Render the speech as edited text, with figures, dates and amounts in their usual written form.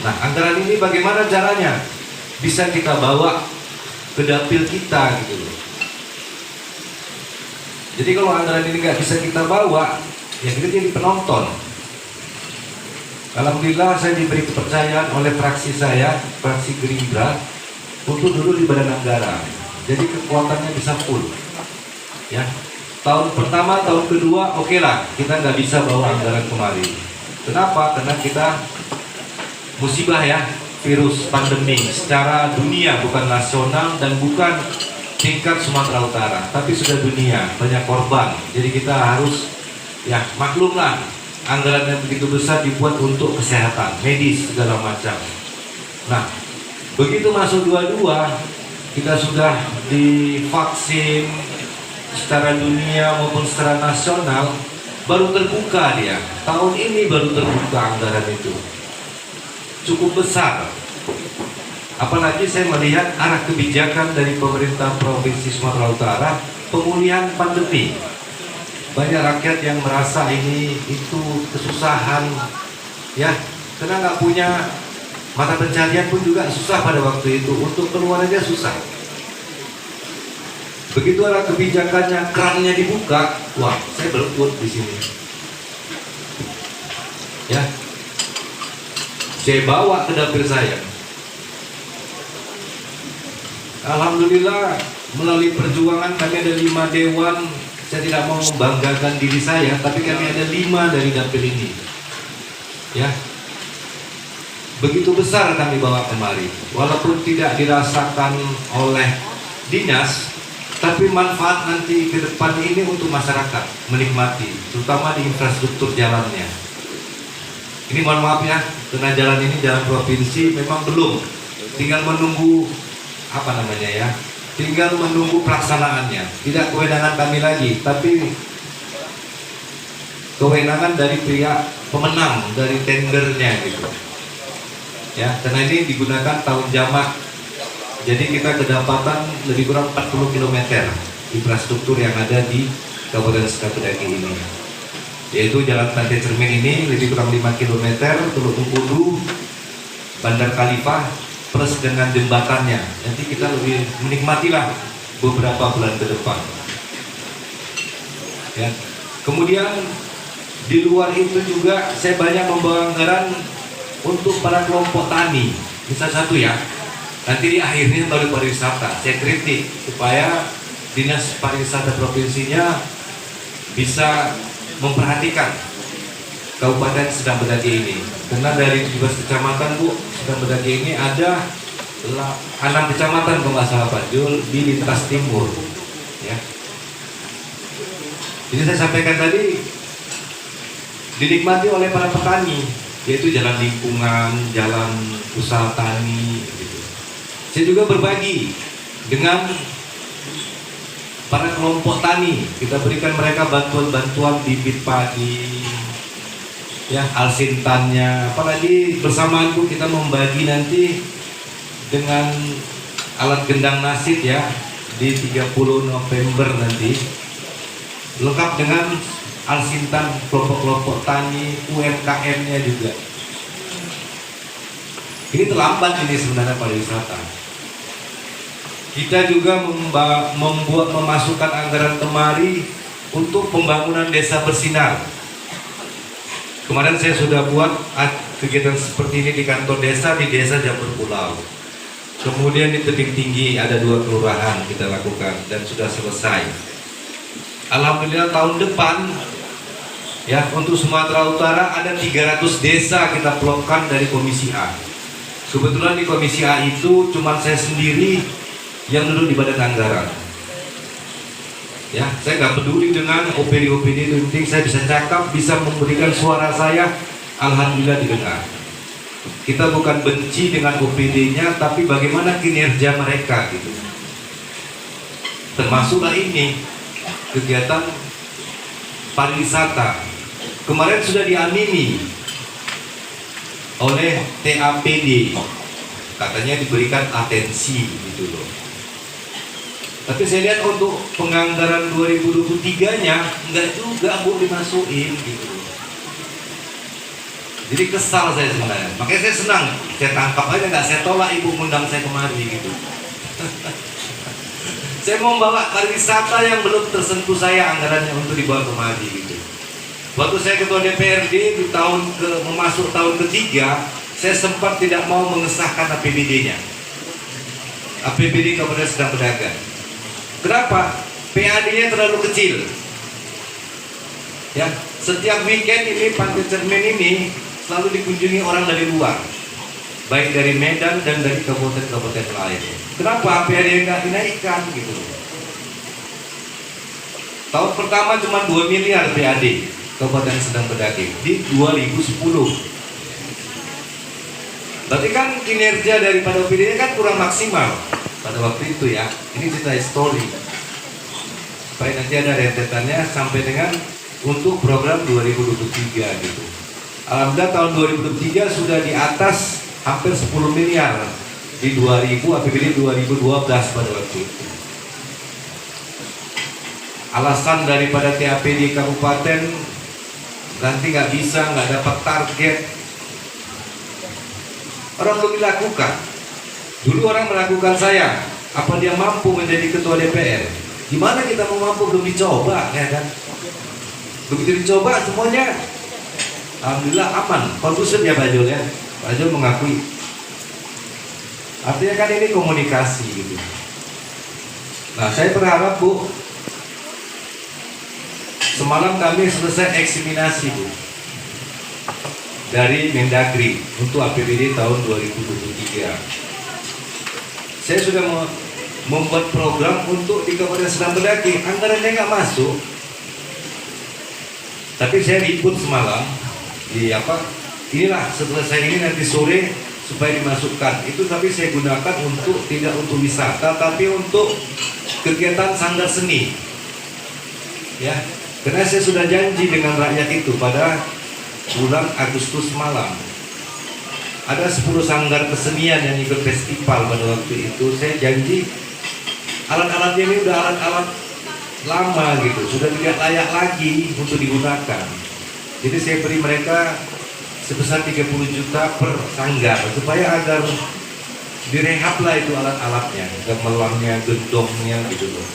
Nah, anggaran ini bagaimana caranya bisa kita bawa ke dapil kita gitu loh. Jadi kalau anggaran ini nggak bisa kita bawa, ya kita jadi penonton. Alhamdulillah saya diberi kepercayaan oleh fraksi saya, fraksi Gerindra, untuk duduk di badan anggaran. Jadi kekuatannya bisa full. Ya, tahun pertama, tahun kedua, oke lah, kita nggak bisa bawa anggaran kemari. Kenapa? Karena kita musibah ya, virus pandemi secara dunia, bukan nasional dan bukan tingkat Sumatera Utara, tapi sudah dunia, banyak korban. Jadi kita harus ya maklumlah, anggaran yang begitu besar dibuat untuk kesehatan, medis, segala macam. Nah, begitu masuk 22, kita sudah divaksin secara dunia maupun secara nasional, baru terbuka dia. Tahun ini baru terbuka anggaran itu. Cukup besar. Apalagi saya melihat arah kebijakan dari pemerintah Provinsi Sumatera Utara, pemulihan pandemi. Banyak rakyat yang merasa ini itu kesusahan, ya, karena nggak punya mata pencarian pun juga susah pada waktu itu, untuk keluar aja susah. Begitu arah kebijakannya, kerannya dibuka, wah, saya berput di sini. Ya, saya bawa ke dapil saya. Alhamdulillah melalui perjuangan kami ada 5 dewan. Saya tidak mau membanggakan diri saya, tapi kami ada 5 dari dapil ini. Ya, begitu besar kami bawa kemari. Walaupun tidak dirasakan oleh dinas, tapi manfaat nanti ke depan ini untuk masyarakat menikmati, terutama di infrastruktur jalannya. Ini mohon maaf ya, karena jalan ini jalan provinsi memang belum, tinggal menunggu apa namanya ya, tinggal menunggu pelaksanaannya. Tidak kewenangan kami lagi, tapi kewenangan dari pihak pemenang dari tendernya gitu. Ya, karena ini digunakan tahun jamak, jadi kita kedapatan lebih kurang 40 km infrastruktur yang ada di Kabupaten Sukabumi ini, yaitu Jalan Pantai Cermin ini lebih kurang 5 km, Teluk Bengkudu, Bandar Khalifah, plus dengan jembatannya. Nanti kita lebih menikmatilah beberapa bulan ke depan. Ya. Kemudian di luar itu juga saya banyak membawa anggaran untuk para kelompok tani. Bisa satu ya. Nanti di akhirnya baru pariwisata. Saya kritik supaya Dinas Pariwisata provinsinya bisa memperhatikan Kabupaten Sedang Bedagi ini. Karena dari 17 kecamatan Bu, Sedang Bedagi ini ada 6 kecamatan kalau nggak salah Pak Jul di lintas timur. Ya. Jadi saya sampaikan tadi dinikmati oleh para petani, yaitu jalan lingkungan, jalan usaha tani. Gitu. Saya juga berbagi dengan para kelompok tani. Kita berikan mereka bantuan-bantuan bibit padi, ya, alsintannya. Apalagi bersamaanku kita membagi nanti dengan alat gendang nasid ya di 30 November nanti, lengkap dengan alsintan kelompok-kelompok tani, UMKM-nya juga. Ini terlambat ini sebenarnya pariwisata. Kita juga memasukkan anggaran kemari untuk pembangunan desa bersinar. Kemarin saya sudah buat kegiatan seperti ini di kantor desa, di desa Jamur Pulau. Kemudian di Tebing Tinggi ada 2 kelurahan kita lakukan dan sudah selesai. Alhamdulillah tahun depan ya untuk Sumatera Utara ada 300 desa kita pelokkan dari Komisi A. Kebetulan di Komisi A itu cuma saya sendiri yang duduk di badan anggaran. Ya, saya nggak peduli dengan OPD-OPD itu, penting saya bisa cakap, bisa memberikan suara saya, alhamdulillah didengar. Kita bukan benci dengan OPD-nya, tapi bagaimana kinerja mereka gitu. Termasuklah ini kegiatan pariwisata. Kemarin sudah diamini oleh TAPD, katanya diberikan atensi gitu loh. Tapi saya lihat untuk penganggaran 2023-nya enggak juga Bu dimasukin gitu. Jadi kesal saya sebenarnya. Makanya saya senang, saya tangkap aja, nggak saya tolak ibu undang saya kemari gitu. Saya mau bawa pariwisata yang belum tersentuh saya anggarannya untuk dibawa kemari gitu. Waktu saya ketua DPRD di memasuk tahun ketiga, saya sempat tidak mau mengesahkan APBD-nya. APBD Kabupaten Sedang Pedagang. Kenapa? PAD-nya terlalu kecil. Ya, setiap weekend ini Pantai Cermin ini selalu dikunjungi orang dari luar, baik dari Medan dan dari kabupaten-kabupaten lain. Kenapa PAD nggak dinaikkan gitu? Tahun pertama cuma 2 miliar PAD Kabupaten Sedang Pedagang di 2010. Berarti kan kinerja daripada OPD kan kurang maksimal pada waktu itu ya. Ini cerita histori. Supaya nanti ada rentetannya sampai dengan untuk program 2023 gitu. Alhamdulillah tahun 2023 sudah di atas hampir 10 miliar di 2000 APBD 2012 pada waktu itu. Alasan daripada TAP di kabupaten nanti nggak bisa, nggak dapat target. Orang belum dilakukan. Dulu orang meragukan saya, apa dia mampu menjadi ketua DPR? Gimana kita mau mampu, belum dicoba ya kan? Begitu dicoba semuanya alhamdulillah aman, kondusif ya Pak Jul ya. Pak Jul mengakui. Artinya kan ini komunikasi gitu. Nah saya berharap Bu, semalam kami selesai eksaminasi Bu dari Mendagri untuk APBD tahun 2023. Saya sudah membuat program untuk di Kabupaten Sedang Pedagang, anggarannya nggak masuk. Tapi saya ribut semalam di inilah setelah saya ini nanti sore supaya dimasukkan itu, tapi saya gunakan untuk tidak untuk wisata tapi untuk kegiatan sanggar seni ya, karena saya sudah janji dengan rakyat itu pada bulan Agustus malam ada 10 sanggar kesenian yang ikut festival pada waktu itu. Saya janji alat-alatnya ini udah alat-alat lama gitu, sudah tidak layak lagi untuk digunakan. Jadi saya beri mereka sebesar 30 juta per sanggar supaya agar direhab lah itu alat-alatnya, gamelannya, gendongnya gitu loh.